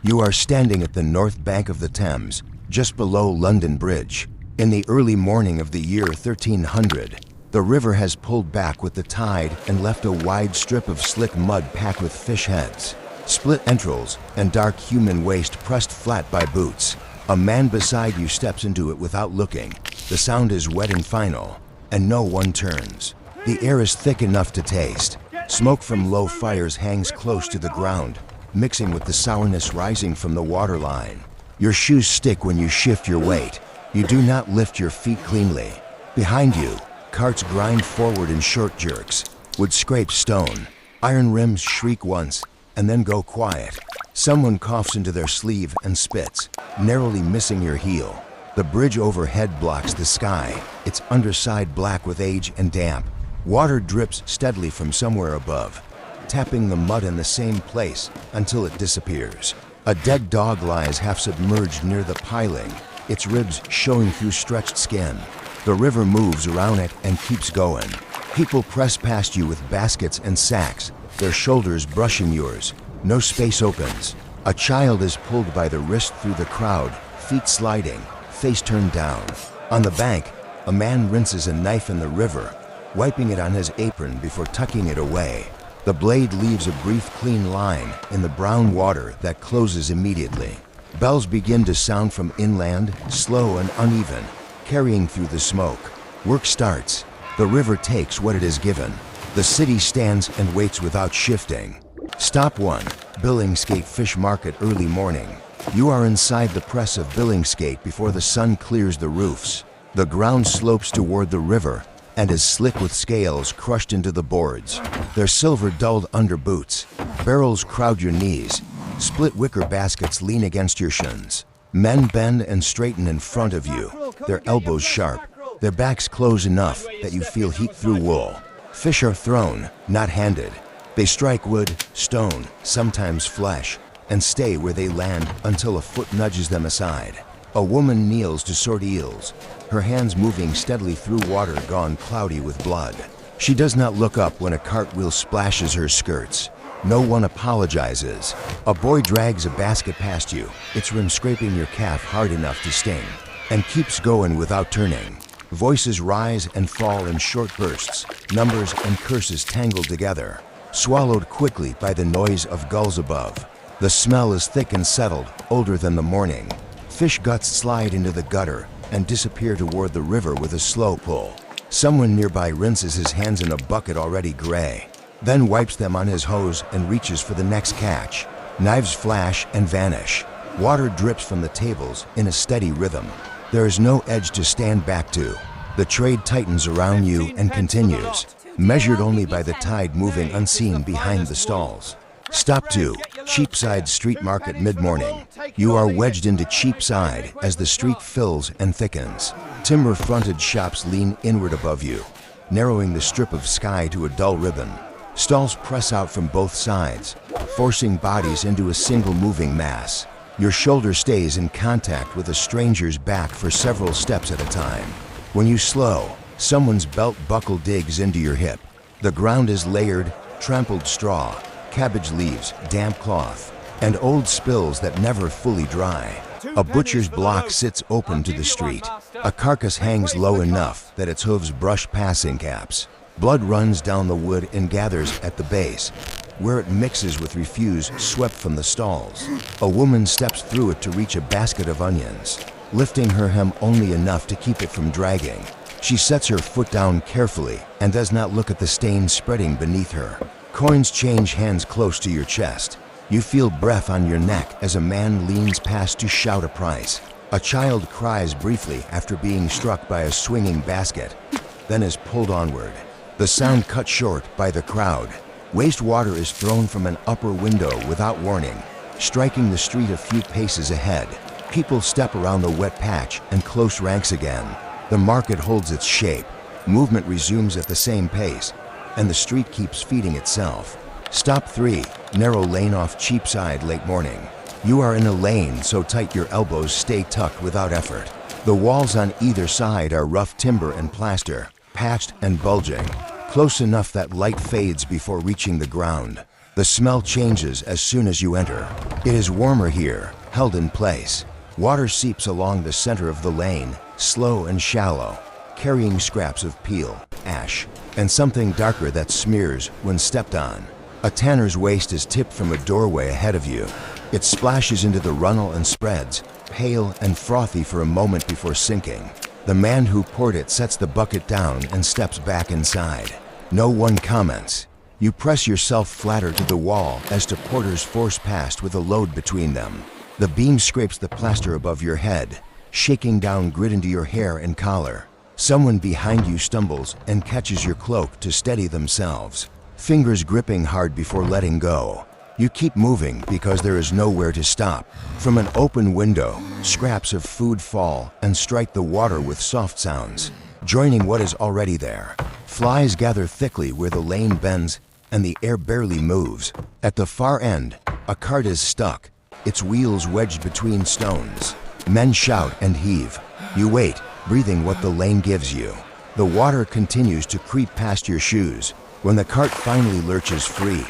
You are standing at the north bank of the Thames, just below London Bridge. In the early morning of the year 1300, the river has pulled back with the tide and left a wide strip of slick mud packed with fish heads, split entrails, and dark human waste pressed flat by boots. A man beside you steps into it without looking. The sound is wet and final, and no one turns. The air is thick enough to taste. Smoke from low fires hangs close to the ground, mixing with the sourness rising from the waterline. Your shoes stick when you shift your weight. You do not lift your feet cleanly. Behind you, carts grind forward in short jerks. Wood scrapes stone. Iron rims shriek once, and then go quiet. Someone coughs into their sleeve and spits, narrowly missing your heel. The bridge overhead blocks the sky, its underside black with age and damp. Water drips steadily from somewhere above, tapping the mud in the same place until it disappears. A dead dog lies half submerged near the piling, its ribs showing through stretched skin. The river moves around it and keeps going. People press past you with baskets and sacks, their shoulders brushing yours. No space opens. A child is pulled by the wrist through the crowd, feet sliding, face turned down. On the bank, a man rinses a knife in the river, wiping it on his apron before tucking it away. The blade leaves a brief clean line in the brown water that closes immediately. Bells begin to sound from inland, slow and uneven, carrying through the smoke. Work starts. The river takes what it is given. The city stands and waits without shifting. Stop 1. Billingsgate Fish Market early morning. You are inside the press of Billingsgate before the sun clears the roofs. The ground slopes toward the river and is slick with scales crushed into the boards. Their silver dulled under boots. Barrels crowd your knees. Split wicker baskets lean against your shins. Men bend and straighten in front of you, their elbows sharp. Their backs close enough that you feel heat through wool. Fish are thrown, not handed. They strike wood, stone, sometimes flesh, and stay where they land until a foot nudges them aside. A woman kneels to sort eels, her hands moving steadily through water gone cloudy with blood. She does not look up when a cartwheel splashes her skirts. No one apologizes. A boy drags a basket past you, its rim scraping your calf hard enough to sting, and keeps going without turning. Voices rise and fall in short bursts, numbers and curses tangled together, swallowed quickly by the noise of gulls above. The smell is thick and settled, older than the morning. Fish guts slide into the gutter and disappear toward the river with a slow pull. Someone nearby rinses his hands in a bucket already gray, then wipes them on his hose and reaches for the next catch. Knives flash and vanish. Water drips from the tables in a steady rhythm. There is no edge to stand back to. The trade tightens around you and continues, measured only by the tide moving unseen behind the stalls. Stop 2. Cheapside Street Market mid-morning. You are wedged into Cheapside as the street fills and thickens. Timber-fronted shops lean inward above you, narrowing the strip of sky to a dull ribbon. Stalls press out from both sides, forcing bodies into a single moving mass. Your shoulder stays in contact with a stranger's back for several steps at a time. When you slow, someone's belt buckle digs into your hip. The ground is layered, trampled straw, cabbage leaves, damp cloth, and old spills that never fully dry. A butcher's block sits open to the street. A carcass hangs low enough that its hooves brush passing caps. Blood runs down the wood and gathers at the base, where it mixes with refuse swept from the stalls. A woman steps through it to reach a basket of onions, lifting her hem only enough to keep it from dragging. She sets her foot down carefully and does not look at the stain spreading beneath her. Coins change hands close to your chest. You feel breath on your neck as a man leans past to shout a price. A child cries briefly after being struck by a swinging basket, then is pulled onward. The sound cut short by the crowd. Wastewater is thrown from an upper window without warning, striking the street a few paces ahead. People step around the wet patch and close ranks again. The market holds its shape. Movement resumes at the same pace, and the street keeps feeding itself. Stop 3. Narrow lane off Cheapside late morning. You are in a lane so tight your elbows stay tucked without effort. The walls on either side are rough timber and plaster, patched and bulging, close enough that light fades before reaching the ground. The smell changes as soon as you enter. It is warmer here, held in place. Water seeps along the center of the lane, slow and shallow, carrying scraps of peel, ash, and something darker that smears when stepped on. A tanner's waste is tipped from a doorway ahead of you. It splashes into the runnel and spreads, pale and frothy for a moment before sinking. The man who poured it sets the bucket down and steps back inside. No one comments. You press yourself flatter to the wall as two porters force past with a load between them. The beam scrapes the plaster above your head, shaking down grit into your hair and collar. Someone behind you stumbles and catches your cloak to steady themselves, fingers gripping hard before letting go. You keep moving because there is nowhere to stop. From an open window, scraps of food fall and strike the water with soft sounds, joining what is already there. Flies gather thickly where the lane bends and the air barely moves. At the far end, a cart is stuck, its wheels wedged between stones. Men shout and heave. You wait, breathing what the lane gives you. The water continues to creep past your shoes. When the cart finally lurches free,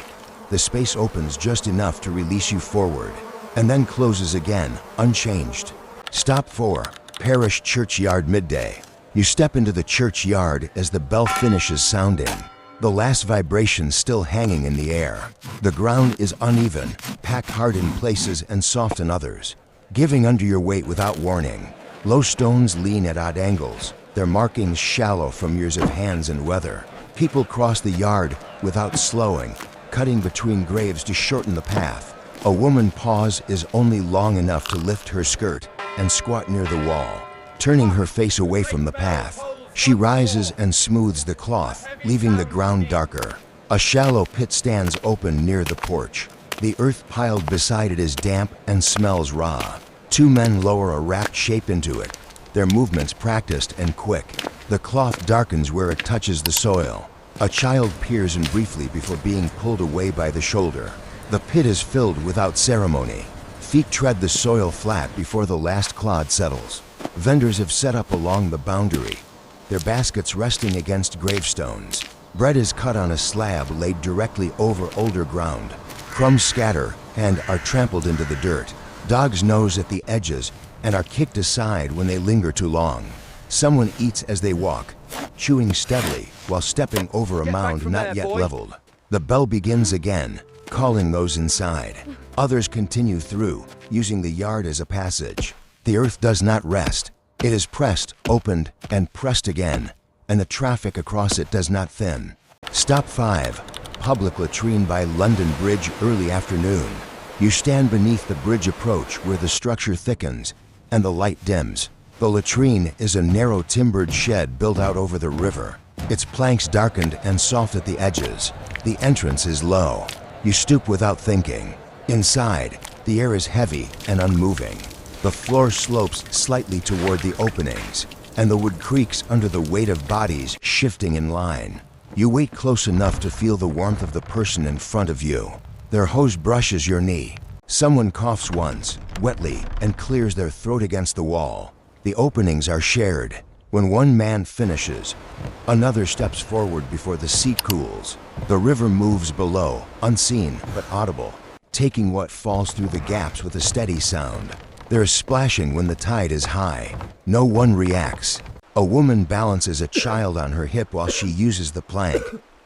the space opens just enough to release you forward, and then closes again, unchanged. Stop 4, Parish Churchyard Midday. You step into the churchyard as the bell finishes sounding, the last vibration still hanging in the air. The ground is uneven, packed hard in places and soft in others, giving under your weight without warning. Low stones lean at odd angles, their markings shallow from years of hands and weather. People cross the yard without slowing, cutting between graves to shorten the path. A woman pause is only long enough to lift her skirt and squat near the wall, turning her face away from the path. She rises and smooths the cloth, leaving the ground darker. A shallow pit stands open near the porch. The earth piled beside it is damp and smells raw. 2 men lower a wrapped shape into it, their movements practiced and quick. The cloth darkens where it touches the soil. A child peers in briefly before being pulled away by the shoulder. The pit is filled without ceremony. Feet tread the soil flat before the last clod settles. Vendors have set up along the boundary, their baskets resting against gravestones. Bread is cut on a slab laid directly over older ground. Crumbs scatter and are trampled into the dirt. Dogs nose at the edges and are kicked aside when they linger too long. Someone eats as they walk, chewing steadily while stepping over a mound not yet leveled. The bell begins again, calling those inside. Others continue through, using the yard as a passage. The earth does not rest. It is pressed, opened, and pressed again, and the traffic across it does not thin. Stop 5, public latrine by London Bridge, early afternoon. You stand beneath the bridge approach where the structure thickens and the light dims. The latrine is a narrow timbered shed built out over the river, its planks darkened and soft at the edges. The entrance is low. You stoop without thinking. Inside, the air is heavy and unmoving. The floor slopes slightly toward the openings, and the wood creaks under the weight of bodies shifting in line. You wait close enough to feel the warmth of the person in front of you. Their hose brushes your knee. Someone coughs once, wetly, and clears their throat against the wall. The openings are shared. When one man finishes, another steps forward before the seat cools. The river moves below, unseen but audible, taking what falls through the gaps with a steady sound. There is splashing when the tide is high. No one reacts. A woman balances a child on her hip while she uses the plank,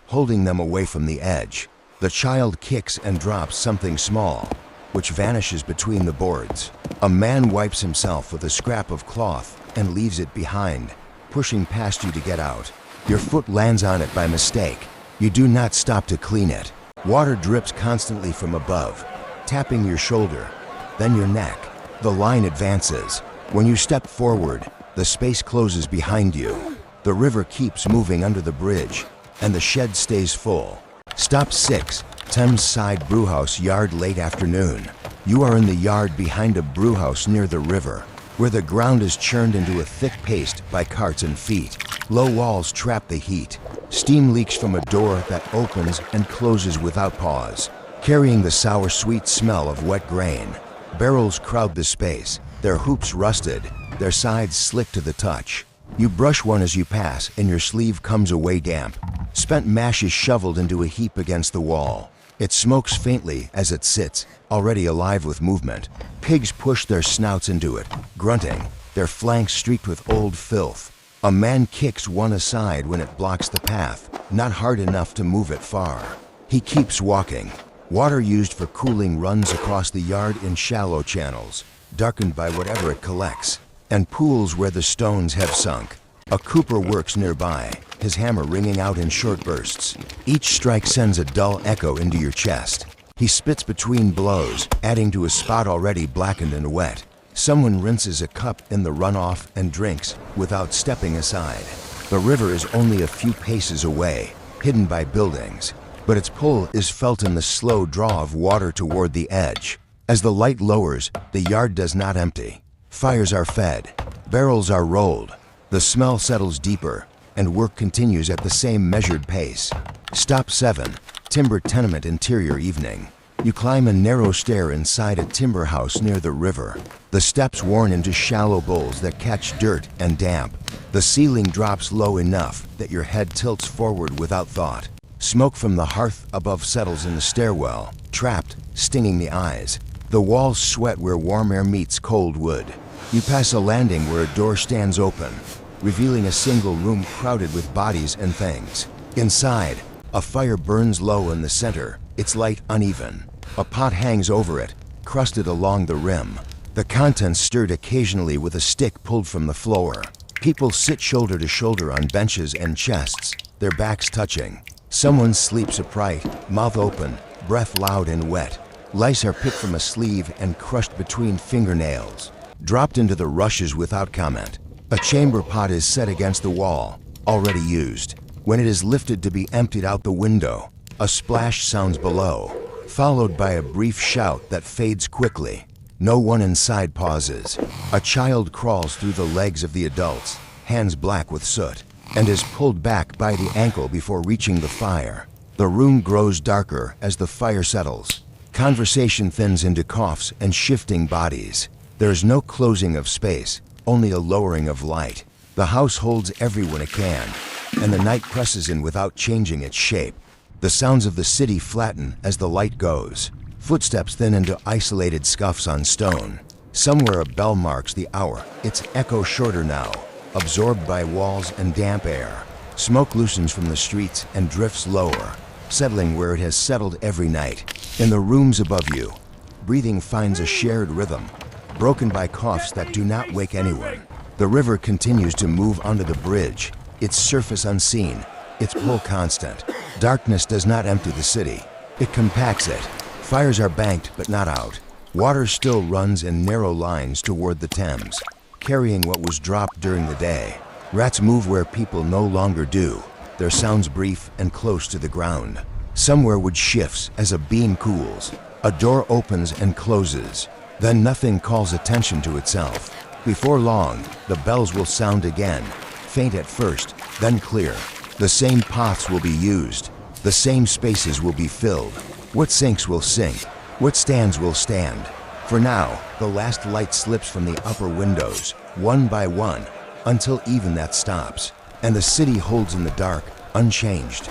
holding them away from the edge. The child kicks and drops something small, which vanishes between the boards. A man wipes himself with a scrap of cloth and leaves it behind, pushing past you to get out. Your foot lands on it by mistake. You do not stop to clean it. Water drips constantly from above, tapping your shoulder, then your neck. The line advances. When you step forward, the space closes behind you. The river keeps moving under the bridge, and the shed stays full. Stop 6, Thames Side Brewhouse Yard, late afternoon. You are in the yard behind a brewhouse near the river, where the ground is churned into a thick paste by carts and feet. Low walls trap the heat. Steam leaks from a door that opens and closes without pause, carrying the sour sweet smell of wet grain. Barrels crowd the space, their hoops rusted, their sides slick to the touch. You brush one as you pass and your sleeve comes away damp. Spent mash is shoveled into a heap against the wall. It smokes faintly as it sits, already alive with movement. Pigs push their snouts into it, grunting, their flanks streaked with old filth. A man kicks one aside when it blocks the path, not hard enough to move it far. He keeps walking. Water used for cooling runs across the yard in shallow channels, darkened by whatever it collects, and pools where the stones have sunk. A cooper works nearby, his hammer ringing out in short bursts. Each strike sends a dull echo into your chest. He spits between blows, adding to a spot already blackened and wet. Someone rinses a cup in the runoff and drinks without stepping aside. The river is only a few paces away, hidden by buildings, but its pull is felt in the slow draw of water toward the edge. As the light lowers, the yard does not empty. Fires are fed, barrels are rolled. The smell settles deeper, and work continues at the same measured pace. Stop 7, timber tenement interior evening. You climb a narrow stair inside a timber house near the river. The steps worn into shallow bowls that catch dirt and damp. The ceiling drops low enough that your head tilts forward without thought. Smoke from the hearth above settles in the stairwell, trapped, stinging the eyes. The walls sweat where warm air meets cold wood. You pass a landing where a door stands open, revealing a single room crowded with bodies and things. Inside, a fire burns low in the center, its light uneven. A pot hangs over it, crusted along the rim. The contents stirred occasionally with a stick pulled from the floor. People sit shoulder to shoulder on benches and chests, their backs touching. Someone sleeps upright, mouth open, breath loud and wet. Lice are picked from a sleeve and crushed between fingernails, dropped into the rushes without comment. A chamber pot is set against the wall, already used. When it is lifted to be emptied out the window, a splash sounds below, followed by a brief shout that fades quickly. No one inside pauses. A child crawls through the legs of the adults, hands black with soot, and is pulled back by the ankle before reaching the fire. The room grows darker as the fire settles. Conversation thins into coughs and shifting bodies. There is no closing of space, only a lowering of light. The house holds everyone it can, and the night presses in without changing its shape. The sounds of the city flatten as the light goes. Footsteps thin into isolated scuffs on stone. Somewhere a bell marks the hour, its echo shorter now, absorbed by walls and damp air. Smoke loosens from the streets and drifts lower, settling where it has settled every night. In the rooms above you, breathing finds a shared rhythm, broken by coughs that do not wake anyone. The river continues to move onto the bridge, its surface unseen, its pull constant. Darkness does not empty the city, it compacts it. Fires are banked but not out. Water still runs in narrow lines toward the Thames, carrying what was dropped during the day. Rats move where people no longer do, their sounds brief and close to the ground. Somewhere wood shifts as a beam cools. A door opens and closes. Then nothing calls attention to itself. Before long, the bells will sound again, faint at first, then clear. The same pots will be used. The same spaces will be filled. What sinks will sink. What stands will stand. For now, the last light slips from the upper windows, one by one, until even that stops, and the city holds in the dark, unchanged.